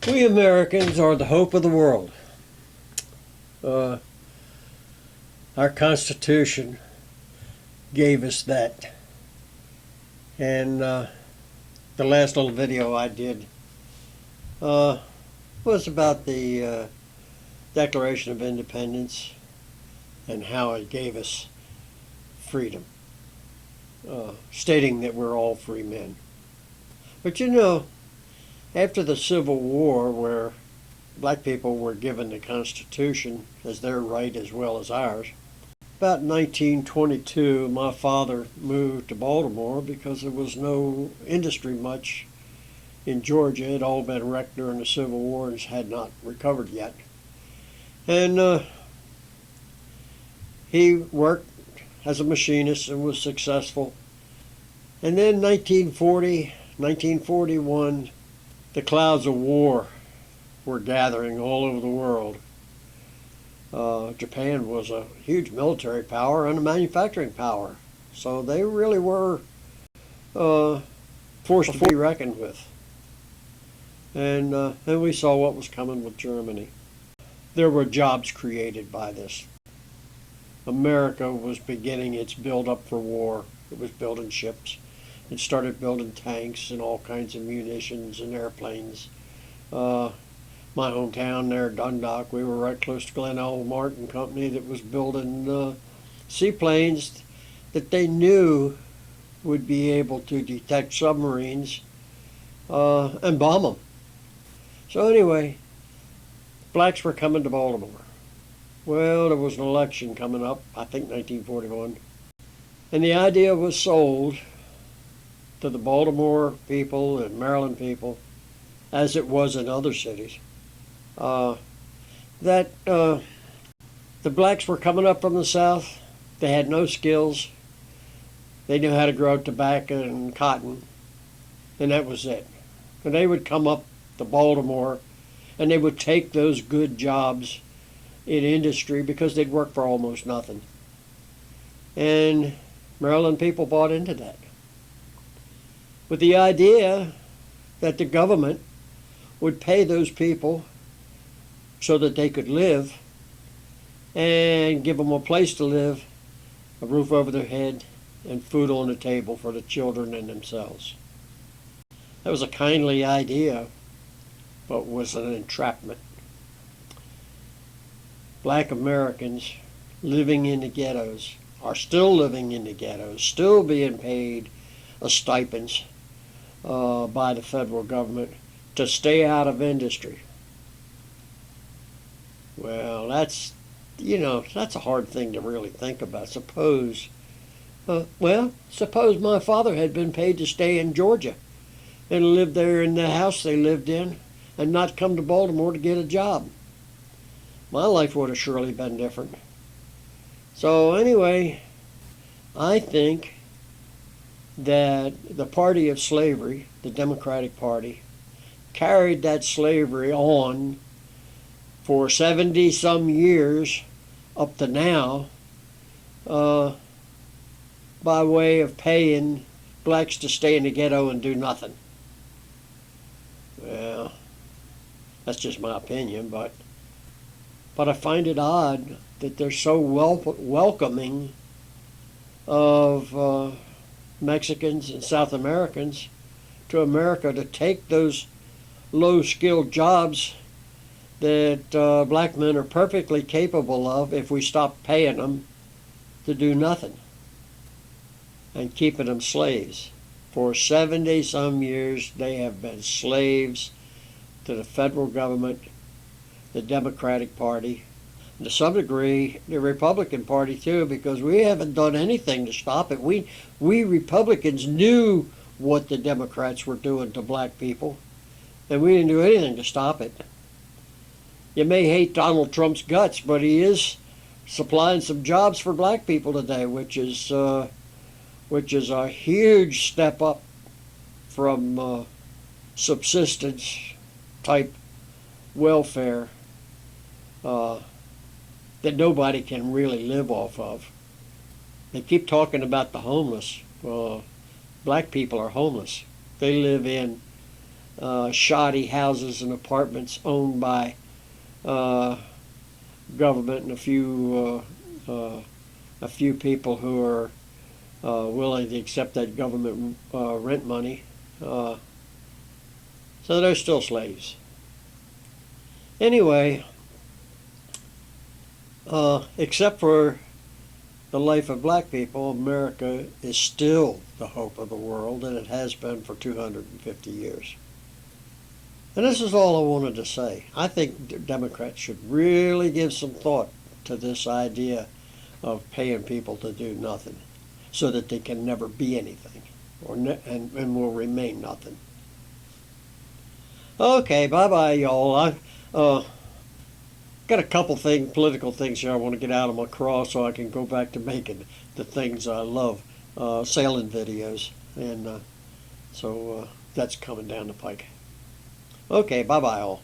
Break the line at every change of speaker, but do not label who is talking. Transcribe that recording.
We Americans are the hope of the world. Uh, our Constitution gave us that. And the last little video I did was about the Declaration of Independence and how it gave us freedom, stating that we're all free men. But you know, after the Civil War, where black people were given the Constitution as their right as well as ours, about 1922, my father moved to Baltimore because there was no industry much in Georgia. It had all been wrecked during the Civil War and had not recovered yet. And he worked as a machinist and was successful. And then 1940, 1941, the clouds of war were gathering all over the world. Japan was a huge military power and a manufacturing power, so they really were forced to be reckoned with. And we saw what was coming with Germany. There were jobs created by this. America was beginning its build-up for war. It was building ships. It started building tanks and all kinds of munitions and airplanes. My hometown there, Dundalk, we were right close to Glenn L. Martin Company that was building seaplanes that they knew would be able to detect submarines and bomb them. So anyway, blacks were coming to Baltimore. Well, there was an election coming up, I think 1941, and the idea was sold to the Baltimore people and Maryland people, as it was in other cities, that the blacks were coming up from the South. They had no skills. They knew how to grow tobacco and cotton, and that was it. And they would come up to Baltimore, and they would take those good jobs in industry because they'd work for almost nothing. And Maryland people bought into that, with the idea that the government would pay those people so that they could live and give them a place to live, a roof over their head, and food on the table for the children and themselves. That was a kindly idea, but was an entrapment. Black Americans living in the ghettos are still living in the ghettos, still being paid stipends by the federal government to stay out of industry. Well, that's a hard thing to really think about. Suppose my father had been paid to stay in Georgia and live there in the house they lived in and not come to Baltimore to get a job. My life would have surely been different. So anyway, I think that the party of slavery, the Democratic Party, carried that slavery on for 70 some years up to now by way of paying blacks to stay in the ghetto and do nothing. Well, that's just my opinion, but I find it odd that they're so welcoming of Mexicans and South Americans to America to take those low-skilled jobs that black men are perfectly capable of if we stop paying them to do nothing and keeping them slaves. For 70 some years they have been slaves to the federal government, the Democratic Party, and to some degree the Republican Party too, because we haven't done anything to stop it. We Republicans knew what the Democrats were doing to black people, and we didn't do anything to stop it. You may hate Donald Trump's guts, but he is supplying some jobs for black people today, which is a huge step up from subsistence type welfare that nobody can really live off of. They keep talking about the homeless. Well, black people are homeless. They live in shoddy houses and apartments owned by government and a few people who are willing to accept that government rent money. So they're still slaves. Anyway, except for the life of black people, America is still the hope of the world, and it has been for 250 years. And this is all I wanted to say. I think Democrats should really give some thought to this idea of paying people to do nothing so that they can never be anything and will remain nothing. Okay, bye-bye, y'all. I got a couple political things here I want to get out of my craw so I can go back to making the things I love, sailing videos. And so that's coming down the pike. Okay, bye-bye, all.